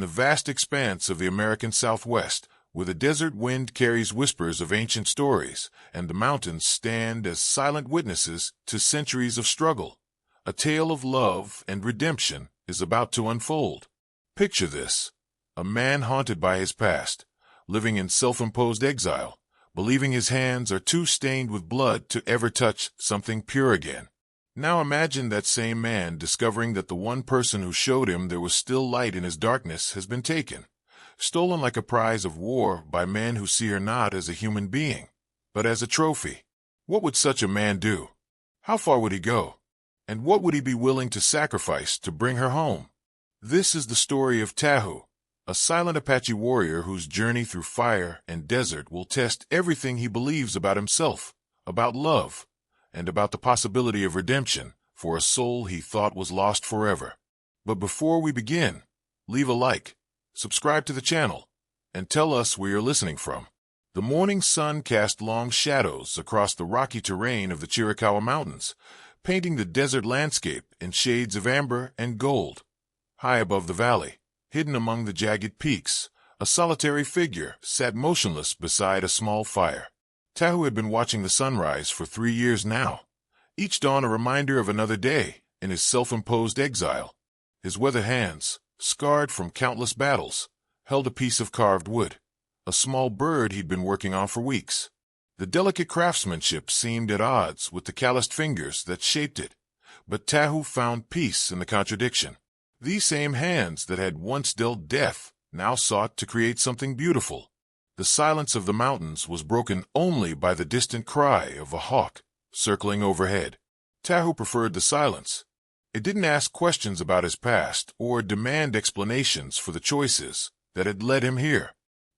in the vast expanse of the American Southwest, where the desert wind carries whispers of ancient stories, and the mountains stand as silent witnesses to centuries of struggle. A tale of love and redemption is about to unfold. Picture this: a man haunted by his past, living in self-imposed exile, believing his hands are too stained with blood to ever touch something pure again. Now imagine that same man discovering that the one person who showed him there was still light in his darkness has been taken, stolen like a prize of war by men who see her not as a human being, but as a trophy. What would such a man do? How far would he go? And what would he be willing to sacrifice to bring her home? This is the story of Tahu, a silent Apache warrior whose journey through fire and desert will test everything he believes about himself, about love, and about the possibility of redemption for a soul he thought was lost forever. But before we begin, leave a like, subscribe to the channel, and tell us where you're listening from. The morning sun cast long shadows across the rocky terrain of the Chiricahua Mountains, painting the desert landscape in shades of amber and gold. High above the valley, hidden among the jagged peaks, a solitary figure sat motionless beside a small fire. Tahu had been watching the sunrise for 3 years now, each dawn a reminder of another day in his self-imposed exile. His weathered hands, scarred from countless battles, held a piece of carved wood, a small bird he'd been working on for weeks. The delicate craftsmanship seemed at odds with the calloused fingers that shaped it, but Tahu found peace in the contradiction. These same hands that had once dealt death now sought to create something beautiful. The silence of the mountains was broken only by the distant cry of a hawk circling overhead. Tahu preferred the silence. It didn't ask questions about his past or demand explanations for the choices that had led him here.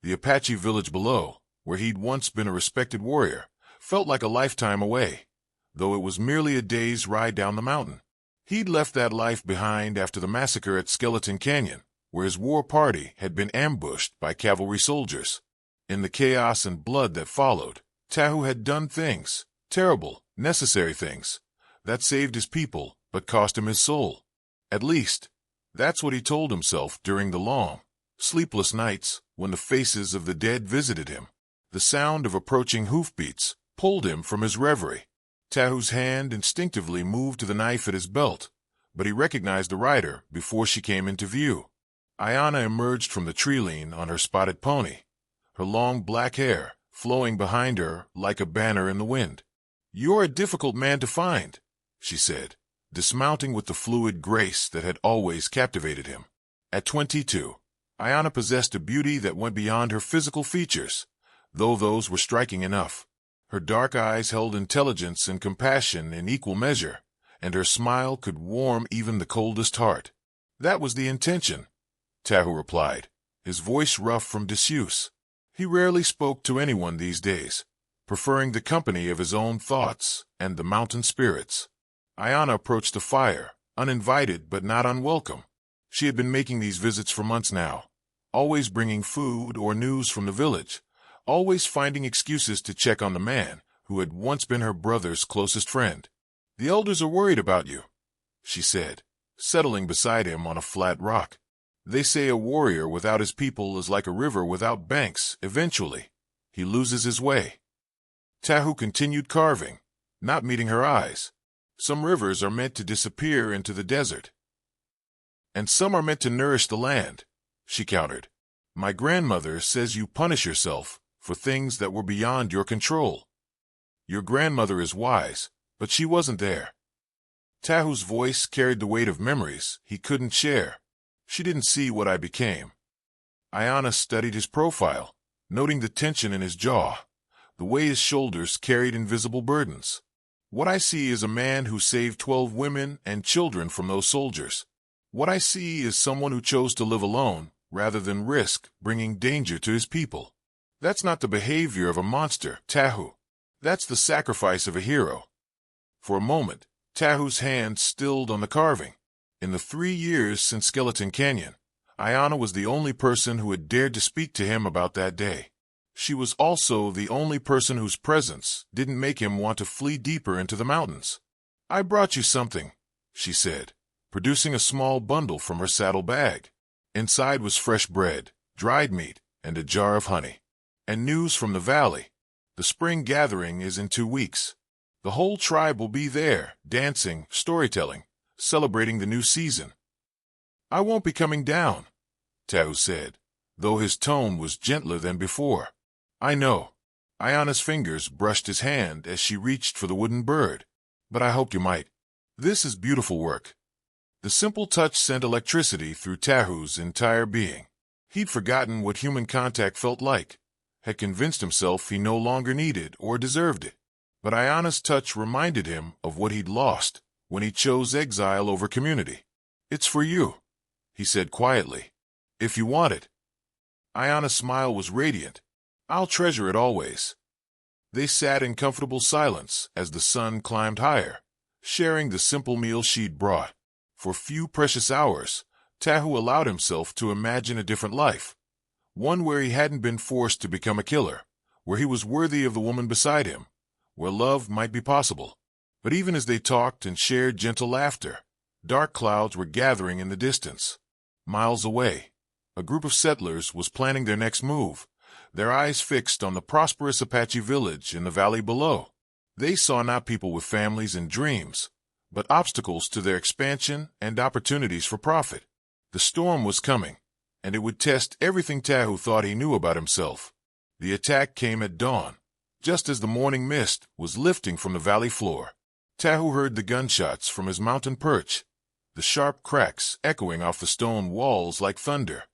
The Apache village below, where he'd once been a respected warrior, felt like a lifetime away, though it was merely a day's ride down the mountain. He'd left that life behind after the massacre at Skeleton Canyon, where his war party had been ambushed by cavalry soldiers. In the chaos and blood that followed, Tahu had done things, terrible, necessary things, that saved his people but cost him his soul. At least, that's what he told himself during the long, sleepless nights when the faces of the dead visited him. The sound of approaching hoofbeats pulled him from his reverie. Tahu's hand instinctively moved to the knife at his belt, but he recognized the rider before she came into view. Aiyana emerged from the tree lean on her spotted pony, her long black hair flowing behind her like a banner in the wind. "You're a difficult man to find," she said, dismounting with the fluid grace that had always captivated him. At 22, Aiyana possessed a beauty that went beyond her physical features, though those were striking enough. Her dark eyes held intelligence and compassion in equal measure, and her smile could warm even the coldest heart. "That was the intention," Tahu replied, his voice rough from disuse. He rarely spoke to anyone these days, preferring the company of his own thoughts and the mountain spirits. Aiyana approached the fire, uninvited but not unwelcome. She had been making these visits for months now, always bringing food or news from the village, always finding excuses to check on the man who had once been her brother's closest friend. "The elders are worried about you," she said, settling beside him on a flat rock. "They say a warrior without his people is like a river without banks. Eventually, he loses his way." Tahu continued carving, not meeting her eyes. "Some rivers are meant to disappear into the desert, and some are meant to nourish the land," she countered. "My grandmother says you punish yourself for things that were beyond your control. Your grandmother is wise, but she wasn't there." Tahu's voice carried the weight of memories he couldn't share. "She didn't see what I became." Aiyana studied his profile, noting the tension in his jaw, the way his shoulders carried invisible burdens. "What I see is a man who saved 12 women and children from those soldiers. What I see is someone who chose to live alone rather than risk bringing danger to his people. That's not the behavior of a monster, Tahu. That's the sacrifice of a hero." For a moment, Tahu's hand stilled on the carving. In the 3 years since Skeleton Canyon, Aiyana was the only person who had dared to speak to him about that day. She was also the only person whose presence didn't make him want to flee deeper into the mountains. "I brought you something," she said, producing a small bundle from her saddle bag. Inside was fresh bread, dried meat, and a jar of honey. And news from the valley. The spring gathering is in 2 weeks. The whole tribe will be there, dancing, storytelling, celebrating the new season. I won't be coming down, Tahu said, though his tone was gentler than before. I know. Aiyana's fingers brushed his hand as she reached for the wooden bird. But I hoped you might. This is beautiful work. The simple touch sent electricity through Tahu's entire being. He'd forgotten what human contact felt like, had convinced himself he no longer needed or deserved it. But Aiyana's touch reminded him of what he'd lost when he chose exile over community. It's for you, he said quietly. If you want it. Aiyana's smile was radiant. I'll treasure it always. They sat in comfortable silence as the sun climbed higher, sharing the simple meal she'd brought. For a few precious hours, Tahu allowed himself to imagine a different life, one where he hadn't been forced to become a killer, where he was worthy of the woman beside him, where love might be possible. But even as they talked and shared gentle laughter, dark clouds were gathering in the distance. Miles away, a group of settlers was planning their next move, their eyes fixed on the prosperous Apache village in the valley below. They saw not people with families and dreams, but obstacles to their expansion and opportunities for profit. The storm was coming, and it would test everything Tahu thought he knew about himself. The attack came at dawn, just as the morning mist was lifting from the valley floor. Tahu heard the gunshots from his mountain perch, the sharp cracks echoing off the stone walls like thunder.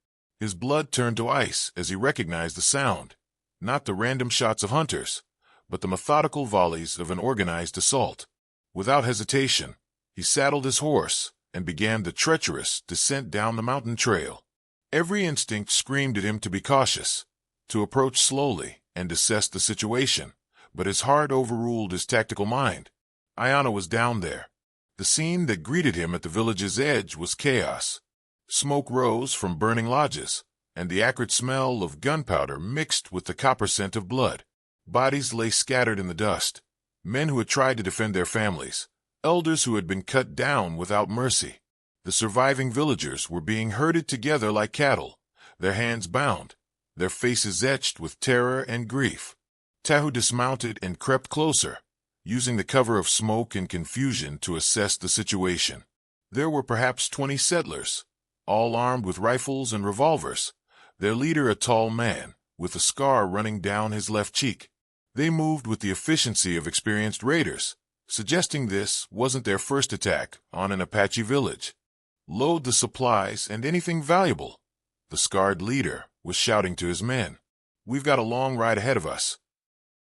His blood turned to ice as he recognized the sound, not the random shots of hunters, but the methodical volleys of an organized assault. Without hesitation, he saddled his horse and began the treacherous descent down the mountain trail. Every instinct screamed at him to be cautious, to approach slowly and assess the situation, but his heart overruled his tactical mind. Aiyana was down there. The scene that greeted him at the village's edge was chaos. Smoke rose from burning lodges, and the acrid smell of gunpowder mixed with the copper scent of blood. Bodies lay scattered in the dust, men who had tried to defend their families, elders who had been cut down without mercy. The surviving villagers were being herded together like cattle, their hands bound, their faces etched with terror and grief. Tahu dismounted and crept closer, using the cover of smoke and confusion to assess the situation. There were perhaps 20 settlers, all armed with rifles and revolvers, their leader a tall man, with a scar running down his left cheek. They moved with the efficiency of experienced raiders, suggesting this wasn't their first attack on an Apache village. Load the supplies and anything valuable, the scarred leader was shouting to his men. We've got a long ride ahead of us.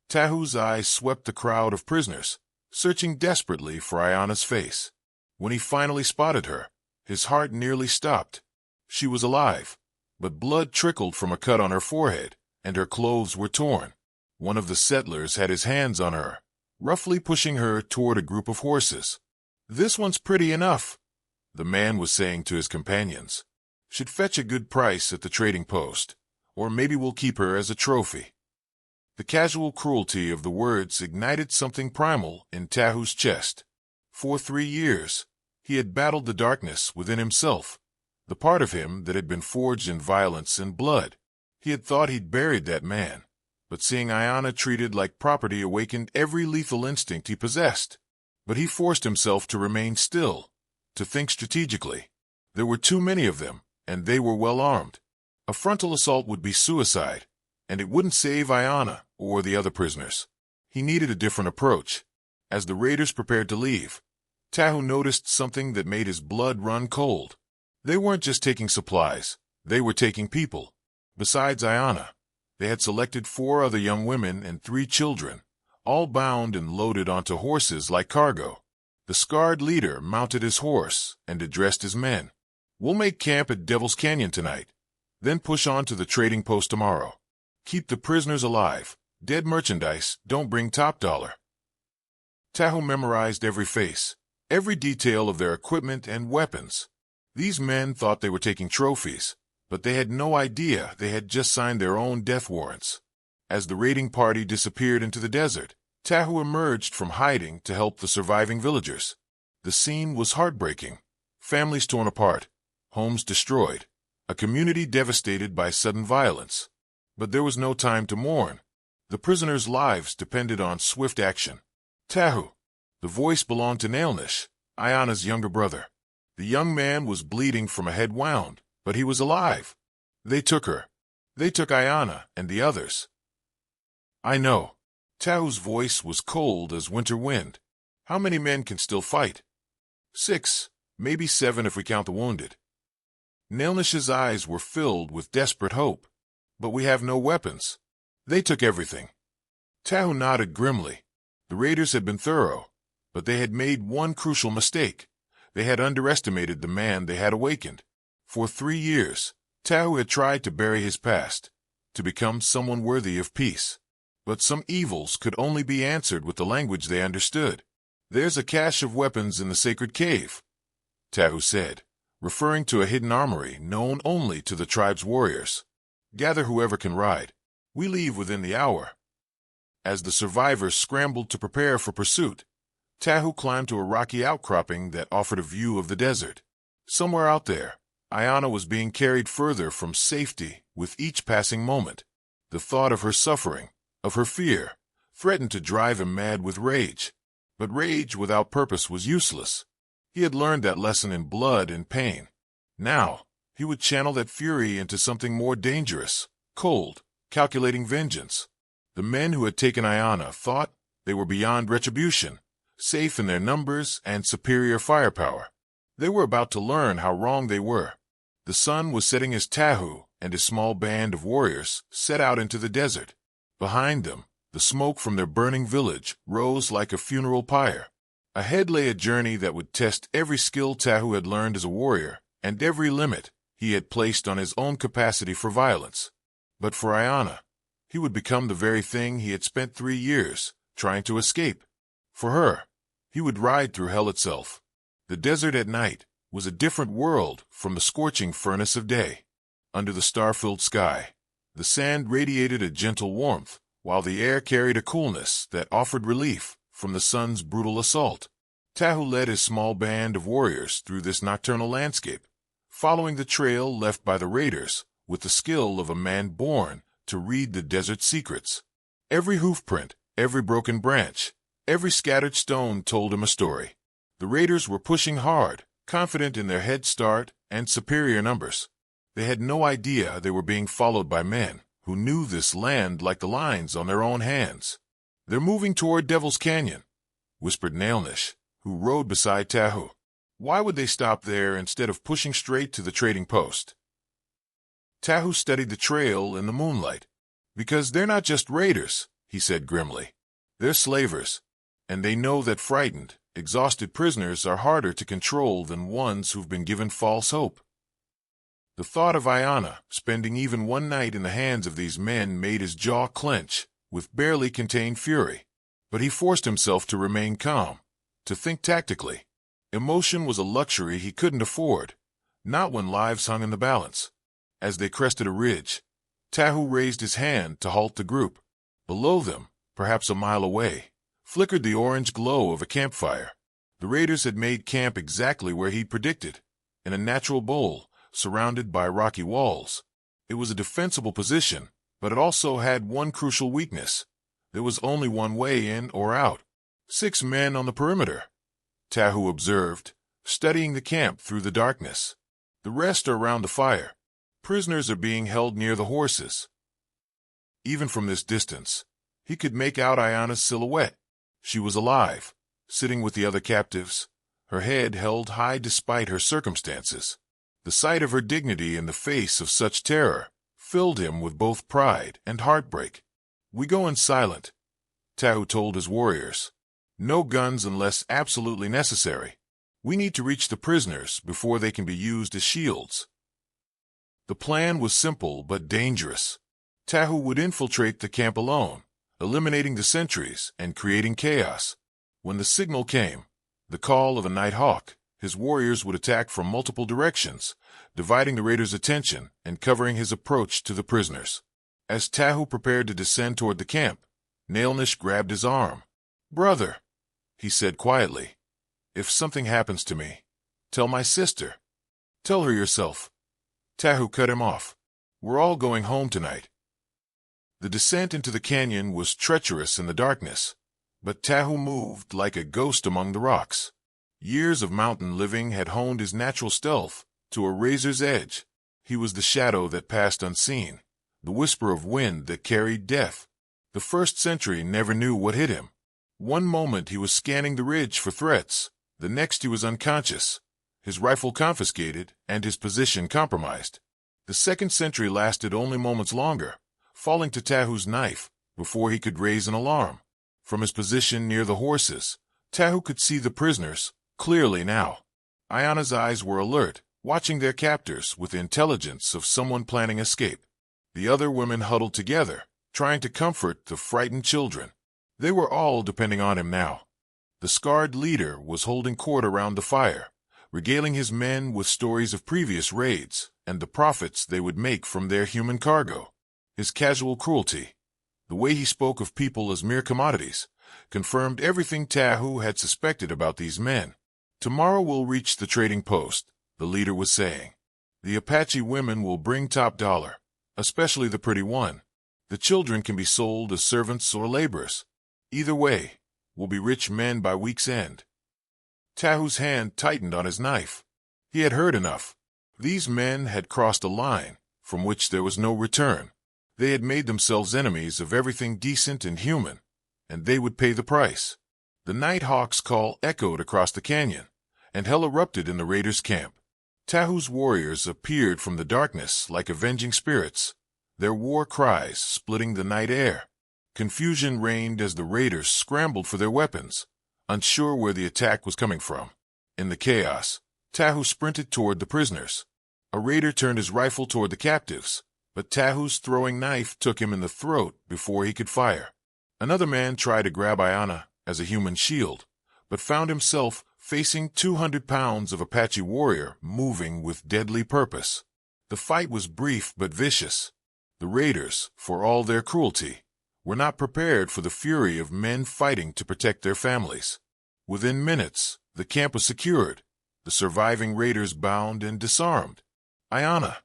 Tahu's eyes swept the crowd of prisoners, searching desperately for Aiyana's face. When he finally spotted her, his heart nearly stopped. She was alive, but blood trickled from a cut on her forehead, and her clothes were torn. One of the settlers had his hands on her, roughly pushing her toward a group of horses. This one's pretty enough, the man was saying to his companions. Should fetch a good price at the trading post, or maybe we'll keep her as a trophy. The casual cruelty of the words ignited something primal in Tahu's chest. For 3 years, he had battled the darkness within himself, the part of him that had been forged in violence and blood. He had thought he'd buried that man, but seeing Aiyana treated like property awakened every lethal instinct he possessed. But he forced himself to remain still, to think strategically. There were too many of them, and they were well armed. A frontal assault would be suicide, and it wouldn't save Aiyana or the other prisoners. He needed a different approach. As the raiders prepared to leave, Tahu noticed something that made his blood run cold. They weren't just taking supplies, they were taking people. Besides Aiyana, they had selected 4 other young women and 3 children, all bound and loaded onto horses like cargo. The scarred leader mounted his horse and addressed his men. We'll make camp at Devil's Canyon tonight, then push on to the trading post tomorrow. Keep the prisoners alive. Dead merchandise don't bring top dollar. Tahu memorized every face, every detail of their equipment and weapons. These men thought they were taking trophies, but they had no idea they had just signed their own death warrants. As the raiding party disappeared into the desert, Tahu emerged from hiding to help the surviving villagers. The scene was heartbreaking. Families torn apart, homes destroyed, a community devastated by sudden violence. But there was no time to mourn. The prisoners' lives depended on swift action. Tahu. The voice belonged to Nailnish, Aiyana's younger brother. The young man was bleeding from a head wound, but he was alive. They took her. They took Aiyana and the others. I know. Tahu's voice was cold as winter wind. How many men can still fight? 6, maybe 7 if we count the wounded. Nailnish's eyes were filled with desperate hope. But we have no weapons. They took everything. Tahu nodded grimly. The raiders had been thorough, but they had made one crucial mistake. They had underestimated the man they had awakened. For 3 years, Tahu had tried to bury his past, to become someone worthy of peace. But some evils could only be answered with the language they understood. There's a cache of weapons in the sacred cave, Tahu said, referring to a hidden armory known only to the tribe's warriors. Gather whoever can ride. We leave within the hour. As the survivors scrambled to prepare for pursuit, Tahu climbed to a rocky outcropping that offered a view of the desert. Somewhere out there, Aiyana was being carried further from safety with each passing moment. The thought of her suffering, of her fear, threatened to drive him mad with rage. But rage without purpose was useless. He had learned that lesson in blood and pain. Now, he would channel that fury into something more dangerous, cold, calculating vengeance. The men who had taken Aiyana thought they were beyond retribution, safe in their numbers and superior firepower. They were about to learn how wrong they were. The sun was setting as Tahu and his small band of warriors set out into the desert. Behind them, the smoke from their burning village rose like a funeral pyre. Ahead lay a journey that would test every skill Tahu had learned as a warrior and every limit he had placed on his own capacity for violence. But for Aiyana, he would become the very thing he had spent 3 years trying to escape. For her, he would ride through hell itself. The desert at night was a different world from the scorching furnace of day. Under the star-filled sky, the sand radiated a gentle warmth, while the air carried a coolness that offered relief from the sun's brutal assault. Tahu led his small band of warriors through this nocturnal landscape, following the trail left by the raiders with the skill of a man born to read the desert's secrets. Every hoofprint, every broken branch, every scattered stone told him a story. The raiders were pushing hard, confident in their head start and superior numbers. They had no idea they were being followed by men who knew this land like the lines on their own hands. "They're moving toward Devil's Canyon," whispered Nailnish, who rode beside Tahu. "Why would they stop there instead of pushing straight to the trading post?" Tahu studied the trail in the moonlight. "Because they're not just raiders," he said grimly. "They're slavers, and they know that frightened, exhausted prisoners are harder to control than ones who've been given false hope." The thought of Aiyana spending even one night in the hands of these men made his jaw clench with barely contained fury. But he forced himself to remain calm, to think tactically. Emotion was a luxury he couldn't afford, not when lives hung in the balance. As they crested a ridge, Tahu raised his hand to halt the group. Below them, perhaps a mile away, flickered the orange glow of a campfire. The raiders had made camp exactly where he'd predicted, in a natural bowl, surrounded by rocky walls. It was a defensible position, but it also had one crucial weakness. There was only one way in or out. 6 men on the perimeter, Tahu observed, studying the camp through the darkness. The rest are around the fire. Prisoners are being held near the horses. Even from this distance, he could make out Aiyana's silhouette. She was alive, sitting with the other captives, her head held high despite her circumstances. The sight of her dignity in the face of such terror filled him with both pride and heartbreak. "We go in silent," Tahu told his warriors. "No guns unless absolutely necessary. We need to reach the prisoners before they can be used as shields." The plan was simple but dangerous. Tahu would infiltrate the camp alone, eliminating the sentries and creating chaos. When the signal came, the call of a night hawk, his warriors would attack from multiple directions, dividing the raiders' attention and covering his approach to the prisoners. As Tahu prepared to descend toward the camp, Nailnish grabbed his arm. "Brother," he said quietly, "if something happens to me, tell my sister. Tell her yourself." Tahu cut him off. "We're all going home tonight." The descent into the canyon was treacherous in the darkness, but Tahu moved like a ghost among the rocks. Years of mountain living had honed his natural stealth to a razor's edge. He was the shadow that passed unseen, the whisper of wind that carried death. The first sentry never knew what hit him. One moment he was scanning the ridge for threats, the next he was unconscious, his rifle confiscated and his position compromised. The second sentry lasted only moments longer, falling to Tahu's knife before he could raise an alarm. From his position near the horses, Tahu could see the prisoners clearly now. Aiyana's eyes were alert, watching their captors with the intelligence of someone planning escape. The other women huddled together, trying to comfort the frightened children. They were all depending on him now. The scarred leader was holding court around the fire, regaling his men with stories of previous raids and the profits they would make from their human cargo. His casual cruelty, the way he spoke of people as mere commodities, confirmed everything Tahu had suspected about these men. "Tomorrow we'll reach the trading post," the leader was saying. "The Apache women will bring top dollar, especially the pretty one. The children can be sold as servants or laborers. Either way, we'll be rich men by week's end." Tahu's hand tightened on his knife. He had heard enough. These men had crossed a line from which there was no return. They had made themselves enemies of everything decent and human, and they would pay the price. The night hawk's call echoed across the canyon, and hell erupted in the raiders' camp. Tahu's warriors appeared from the darkness like avenging spirits, their war cries splitting the night air. Confusion reigned as the raiders scrambled for their weapons, unsure where the attack was coming from. In the chaos, Tahu sprinted toward the prisoners. A raider turned his rifle toward the captives, but Tahu's throwing knife took him in the throat before he could fire. Another man tried to grab Aiyana as a human shield, but found himself facing 200 pounds of Apache warrior moving with deadly purpose. The fight was brief but vicious. The raiders, for all their cruelty, were not prepared for the fury of men fighting to protect their families. Within minutes, the camp was secured, the surviving raiders bound and disarmed. "Aiyana,"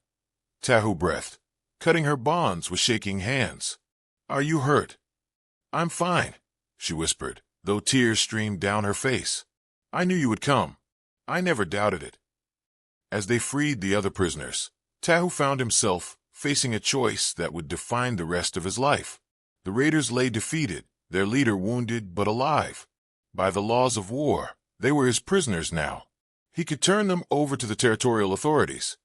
Tahu breathed, cutting her bonds with shaking hands. "Are you hurt?" "I'm fine," she whispered, though tears streamed down her face. "I knew you would come. I never doubted it." As they freed the other prisoners, Tahu found himself facing a choice that would define the rest of his life. The raiders lay defeated, their leader wounded but alive. By the laws of war, they were his prisoners now. He could turn them over to the territorial authorities,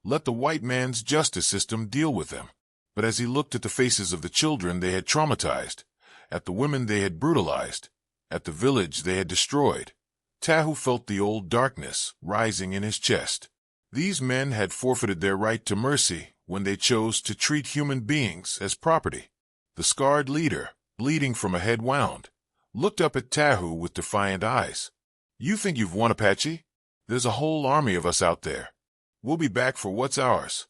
let the white man's justice system deal with them. But as he looked at the faces of the children they had traumatized, at the women they had brutalized, at the village they had destroyed, Tahu felt the old darkness rising in his chest. These men had forfeited their right to mercy when they chose to treat human beings as property. The scarred leader, bleeding from a head wound, looked up at Tahu with defiant eyes. "You think you've won, Apache? There's a whole army of us out there. We'll be back for what's ours."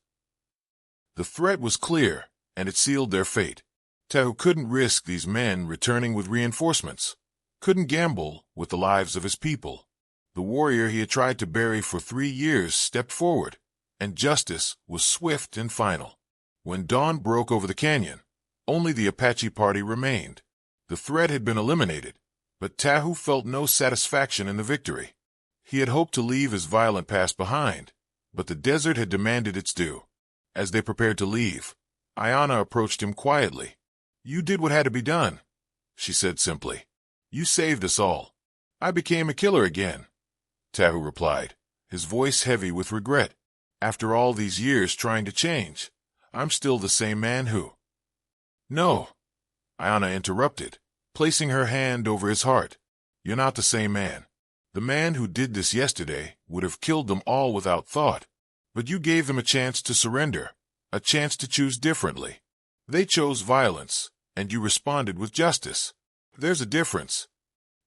The threat was clear, and it sealed their fate. Tahu couldn't risk these men returning with reinforcements, couldn't gamble with the lives of his people. The warrior he had tried to bury for 3 years stepped forward, and justice was swift and final. When dawn broke over the canyon, only the Apache party remained. The threat had been eliminated, but Tahu felt no satisfaction in the victory. He had hoped to leave his violent past behind, but the desert had demanded its due. As they prepared to leave, Aiyana approached him quietly. "You did what had to be done," she said simply. "You saved us all." "I became a killer again," Tahu replied, his voice heavy with regret. "After all these years trying to change, I'm still the same man who—" "No," Aiyana interrupted, placing her hand over his heart. "You're not the same man. The man who did this yesterday would have killed them all without thought. But you gave them a chance to surrender, a chance to choose differently. They chose violence, and you responded with justice. There's a difference."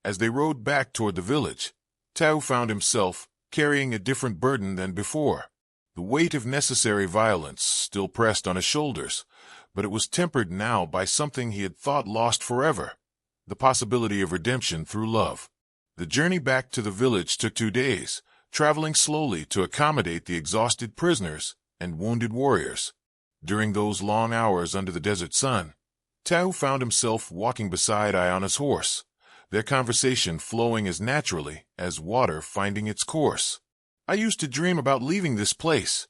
As they rode back toward the village, Tahu found himself carrying a different burden than before. The weight of necessary violence still pressed on his shoulders, but it was tempered now by something he had thought lost forever, the possibility of redemption through love. The journey back to the village took 2 days, traveling slowly to accommodate the exhausted prisoners and wounded warriors. During those long hours under the desert sun, Tahu found himself walking beside Aiyana's horse, their conversation flowing as naturally as water finding its course. "I used to dream about leaving this place,"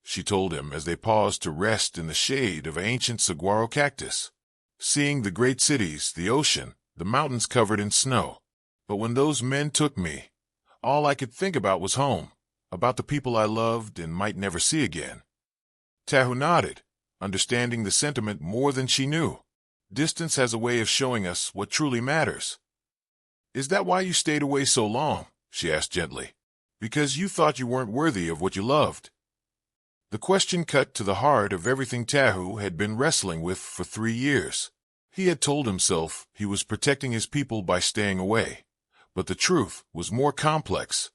she told him as they paused to rest in the shade of an ancient saguaro cactus, seeing the great cities, the ocean, the mountains covered in snow. "But when those men took me, all I could think about was home, about the people I loved and might never see again." Tahu nodded, understanding the sentiment more than she knew. Distance has a way of showing us what truly matters. "Is that why you stayed away so long?" she asked gently. "Because you thought you weren't worthy of what you loved?" The question cut to the heart of everything Tahu had been wrestling with for 3 years. He had told himself he was protecting his people by staying away, but the truth was more complex.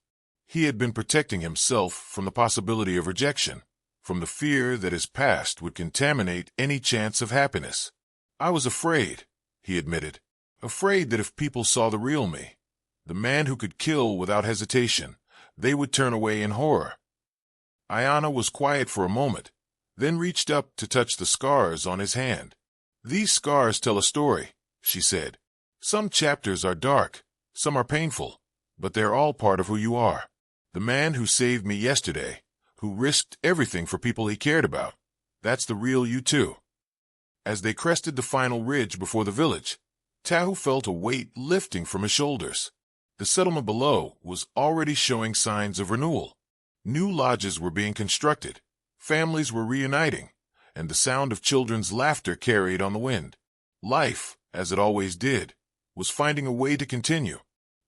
He had been protecting himself from the possibility of rejection, from the fear that his past would contaminate any chance of happiness. "I was afraid," he admitted, "afraid that if people saw the real me, the man who could kill without hesitation, they would turn away in horror." Aiyana was quiet for a moment, then reached up to touch the scars on his hand. "These scars tell a story," she said. "Some chapters are dark, some are painful, but they're all part of who you are. The man who saved me yesterday, who risked everything for people he cared about, that's the real you too." As they crested the final ridge before the village, Tahu felt a weight lifting from his shoulders. The settlement below was already showing signs of renewal. New lodges were being constructed, families were reuniting, and the sound of children's laughter carried on the wind. Life, as it always did, was finding a way to continue.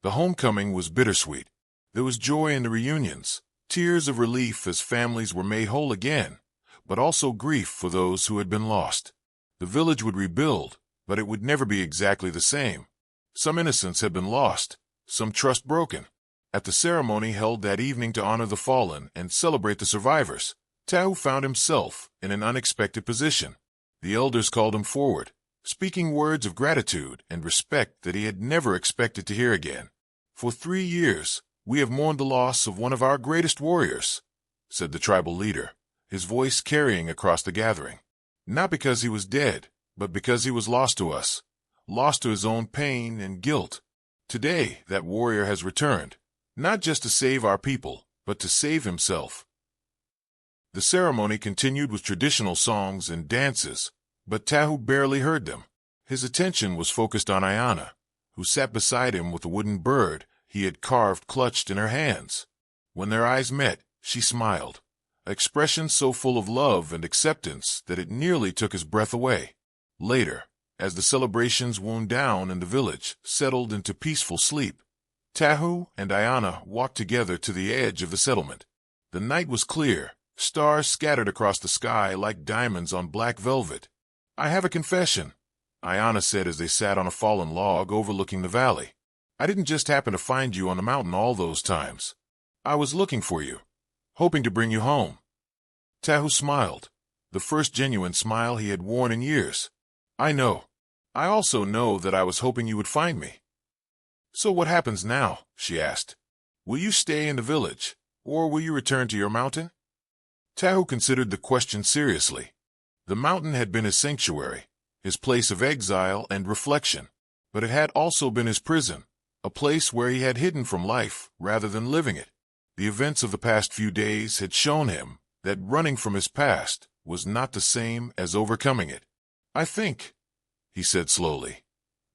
The homecoming was bittersweet. There was joy in the reunions, tears of relief as families were made whole again, but also grief for those who had been lost. The village would rebuild, but it would never be exactly the same. Some innocence had been lost, some trust broken. At the ceremony held that evening to honor the fallen and celebrate the survivors, Tahu found himself in an unexpected position. The elders called him forward, speaking words of gratitude and respect that he had never expected to hear again. "For 3 years, we have mourned the loss of one of our greatest warriors," said the tribal leader, his voice carrying across the gathering. "Not because he was dead, but because he was lost to us, lost to his own pain and guilt. Today, that warrior has returned, not just to save our people, but to save himself." The ceremony continued with traditional songs and dances, but Tahu barely heard them. His attention was focused on Aiyana, who sat beside him with a wooden bird he had carved clutched in her hands. When their eyes met, she smiled, an expression so full of love and acceptance that it nearly took his breath away. Later, as the celebrations wound down and the village settled into peaceful sleep, Tahu and Aiyana walked together to the edge of the settlement. The night was clear, stars scattered across the sky like diamonds on black velvet. "I have a confession," Aiyana said as they sat on a fallen log overlooking the valley. "I didn't just happen to find you on the mountain all those times. I was looking for you, hoping to bring you home." Tahu smiled, the first genuine smile he had worn in years. "I know. I also know that I was hoping you would find me." "So what happens now?" she asked. "Will you stay in the village, or will you return to your mountain?" Tahu considered the question seriously. The mountain had been his sanctuary, his place of exile and reflection, but it had also been his prison, a place where he had hidden from life rather than living it. The events of the past few days had shown him that running from his past was not the same as overcoming it. "I think," he said slowly,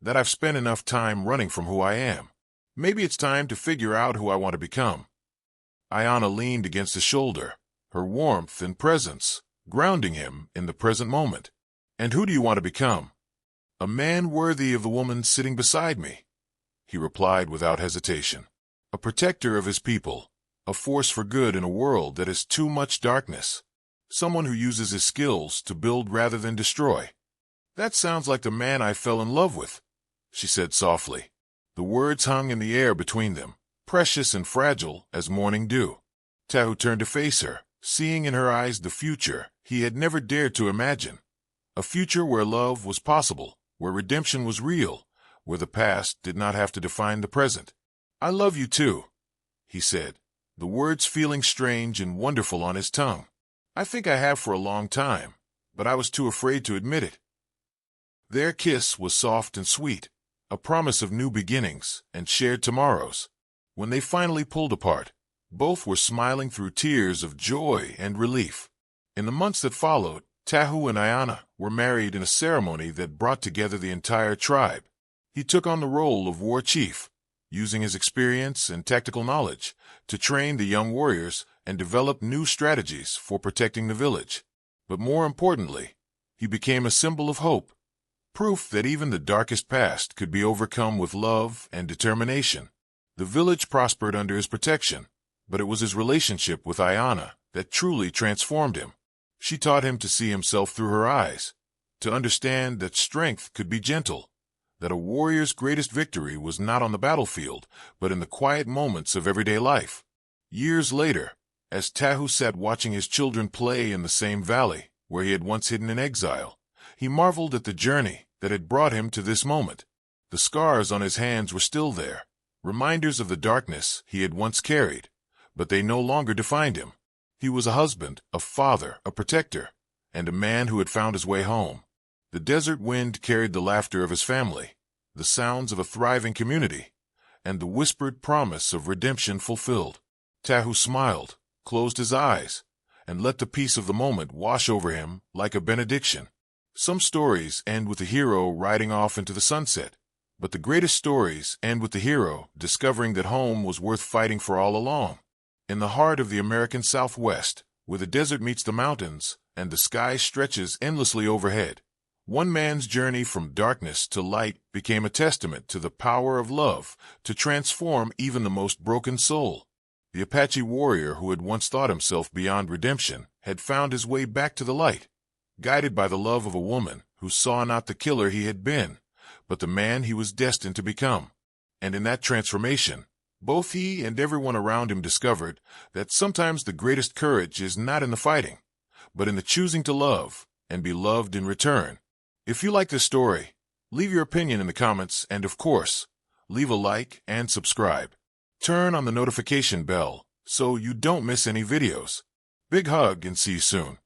"that I've spent enough time running from who I am. Maybe it's time to figure out who I want to become." Aiyana leaned against his shoulder, her warmth and presence grounding him in the present moment. "And who do you want to become?" "A man worthy of the woman sitting beside me," he replied without hesitation. "A protector of his people, a force for good in a world that has too much darkness. Someone who uses his skills to build rather than destroy." "That sounds like the man I fell in love with," she said softly. The words hung in the air between them, precious and fragile as morning dew. Tahu turned to face her, seeing in her eyes the future he had never dared to imagine. A future where love was possible, where redemption was real, where the past did not have to define the present. "I love you too," he said, the words feeling strange and wonderful on his tongue. I think I have for a long time, but I was too afraid to admit it. Their kiss was soft and sweet, a promise of new beginnings and shared tomorrows. When they finally pulled apart, both were smiling through tears of joy and relief. In the months that followed, Tahu and Aiyana were married in a ceremony that brought together the entire tribe. He took on the role of war chief, using his experience and tactical knowledge to train the young warriors and develop new strategies for protecting the village. But more importantly, he became a symbol of hope, proof that even the darkest past could be overcome with love and determination. The village prospered under his protection, but it was his relationship with Aiyana that truly transformed him. She taught him to see himself through her eyes, to understand that strength could be gentle, that a warrior's greatest victory was not on the battlefield, but in the quiet moments of everyday life. Years later, as Tahu sat watching his children play in the same valley where he had once hidden in exile, he marveled at the journey that had brought him to this moment. The scars on his hands were still there, reminders of the darkness he had once carried, but they no longer defined him. He was a husband, a father, a protector, and a man who had found his way home. The desert wind carried the laughter of his family, the sounds of a thriving community, and the whispered promise of redemption fulfilled. Tahu smiled, closed his eyes, and let the peace of the moment wash over him like a benediction. Some stories end with the hero riding off into the sunset, but the greatest stories end with the hero discovering that home was worth fighting for all along. In the heart of the American Southwest, where the desert meets the mountains and the sky stretches endlessly overhead, one man's journey from darkness to light became a testament to the power of love to transform even the most broken soul. The Apache warrior who had once thought himself beyond redemption had found his way back to the light, guided by the love of a woman who saw not the killer he had been, but the man he was destined to become. And in that transformation, both he and everyone around him discovered that sometimes the greatest courage is not in the fighting, but in the choosing to love and be loved in return. If you like this story, leave your opinion in the comments and, of course, leave a like and subscribe. Turn on the notification bell so you don't miss any videos. Big hug and see you soon.